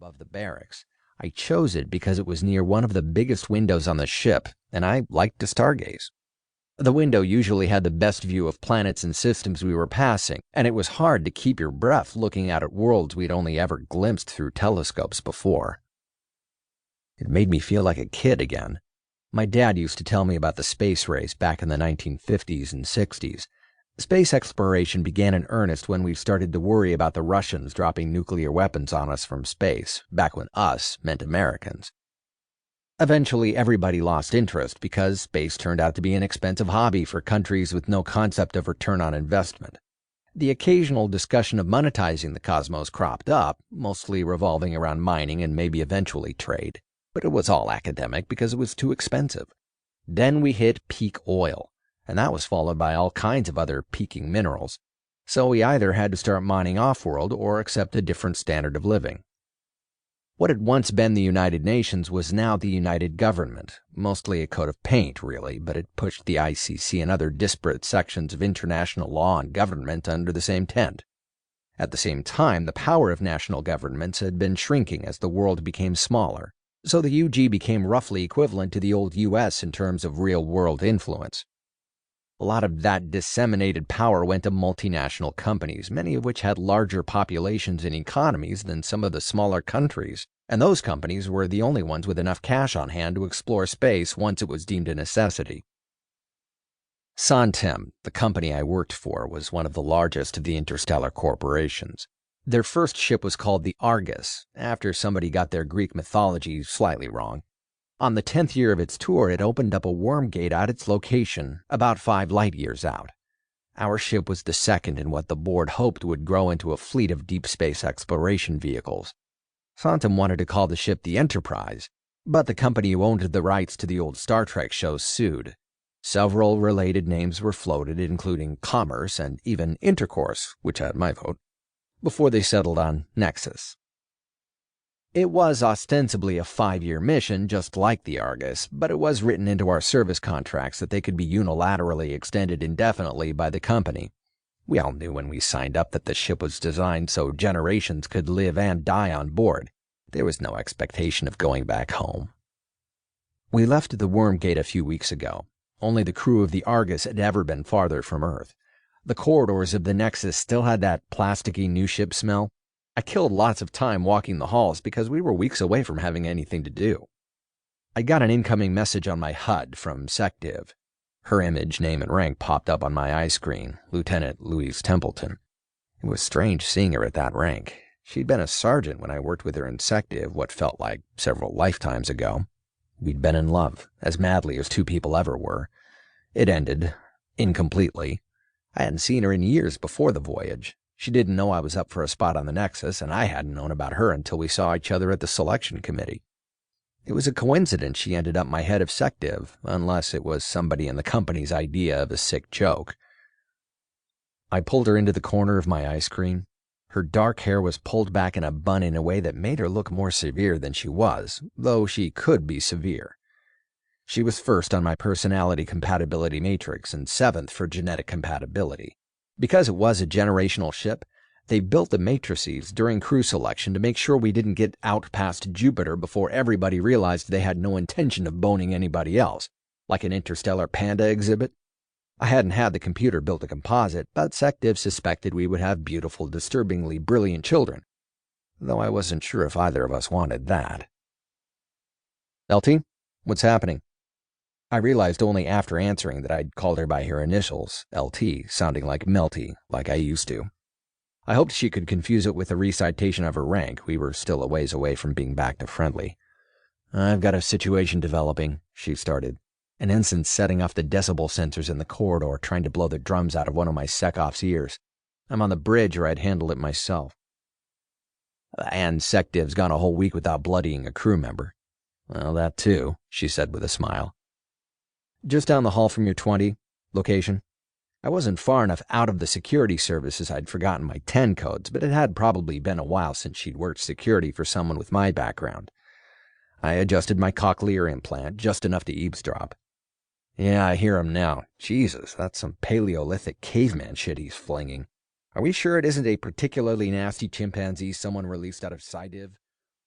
above the barracks. I chose it because it was near one of the biggest windows on the ship, and I liked to stargaze. The window usually had the best view of planets and systems we were passing, and it was hard to keep your breath looking out at worlds we'd only ever glimpsed through telescopes before. It made me feel like a kid again. My dad used to tell me about the space race back in the 1950s and 60s. Space exploration began in earnest when we started to worry about the Russians dropping nuclear weapons on us from space, back when us meant Americans. Eventually, everybody lost interest because space turned out to be an expensive hobby for countries with no concept of return on investment. The occasional discussion of monetizing the cosmos cropped up, mostly revolving around mining and maybe eventually trade, but it was all academic because it was too expensive. Then we hit peak oil, and that was followed by all kinds of other peaking minerals, so we either had to start mining off-world or accept a different standard of living. What had once been the United Nations was now the United Government, mostly a coat of paint, really, but it pushed the ICC and other disparate sections of international law and government under the same tent. At the same time, the power of national governments had been shrinking as the world became smaller, so the UG became roughly equivalent to the old US in terms of real-world influence. A lot of that disseminated power went to multinational companies, many of which had larger populations and economies than some of the smaller countries, and those companies were the only ones with enough cash on hand to explore space once it was deemed a necessity. Sontem, the company I worked for, was one of the largest of the interstellar corporations. Their first ship was called the Argus, after somebody got their Greek mythology slightly wrong. On the 10th year of its tour, it opened up a worm gate at its location, about 5 light-years out. Our ship was the second in what the board hoped would grow into a fleet of deep space exploration vehicles. Sontem wanted to call the ship the Enterprise, but the company who owned the rights to the old Star Trek shows sued. Several related names were floated, including Commerce and even Intercourse, which had my vote, before they settled on Nexus. It was ostensibly a 5-year mission, just like the Argus, but it was written into our service contracts that they could be unilaterally extended indefinitely by the company. We all knew when we signed up that the ship was designed so generations could live and die on board. There was no expectation of going back home. We left the worm gate a few weeks ago. Only the crew of the Argus had ever been farther from Earth. The corridors of the Nexus still had that plasticky new ship smell. I killed lots of time walking the halls because we were weeks away from having anything to do. I got an incoming message on my HUD from SecDiv. Her image, name, and rank popped up on my eye screen, Lieutenant Louise Templeton. It was strange seeing her at that rank. She'd been a sergeant when I worked with her in SecDiv what felt like several lifetimes ago. We'd been in love, as madly as two people ever were. It ended, incompletely. I hadn't seen her in years before the voyage. She didn't know I was up for a spot on the Nexus, and I hadn't known about her until we saw each other at the selection committee. It was a coincidence she ended up my head of SecDiv, unless it was somebody in the company's idea of a sick joke. I pulled her into the corner of my eye screen. Her dark hair was pulled back in a bun in a way that made her look more severe than she was, though she could be severe. She was first on my personality compatibility matrix and 7th for genetic compatibility. Because it was a generational ship, they built the matrices during crew selection to make sure we didn't get out past Jupiter before everybody realized they had no intention of boning anybody else, like an interstellar panda exhibit. I hadn't had the computer build a composite, but SecDiv suspected we would have beautiful, disturbingly brilliant children, though I wasn't sure if either of us wanted that. LT, what's happening? I realized only after answering that I'd called her by her initials, LT, sounding like Melty, like I used to. I hoped she could confuse it with a recitation of her rank. We were still a ways away from being back to friendly. I've got a situation developing, she started. An ensign setting off the decibel sensors in the corridor, trying to blow the drums out of one of my sec-off's ears. I'm on the bridge, or I'd handle it myself. And SecDiv's gone a whole week without bloodying a crew member. Well, that too, she said with a smile. Just down the hall from your 20. Location? I wasn't far enough out of the security services I'd forgotten my 10 codes, but it had probably been a while since she'd worked security for someone with my background. I adjusted my cochlear implant just enough to eavesdrop. Yeah, I hear him now. Jesus, that's some Paleolithic caveman shit he's flinging. Are we sure it isn't a particularly nasty chimpanzee someone released out of SciDiv?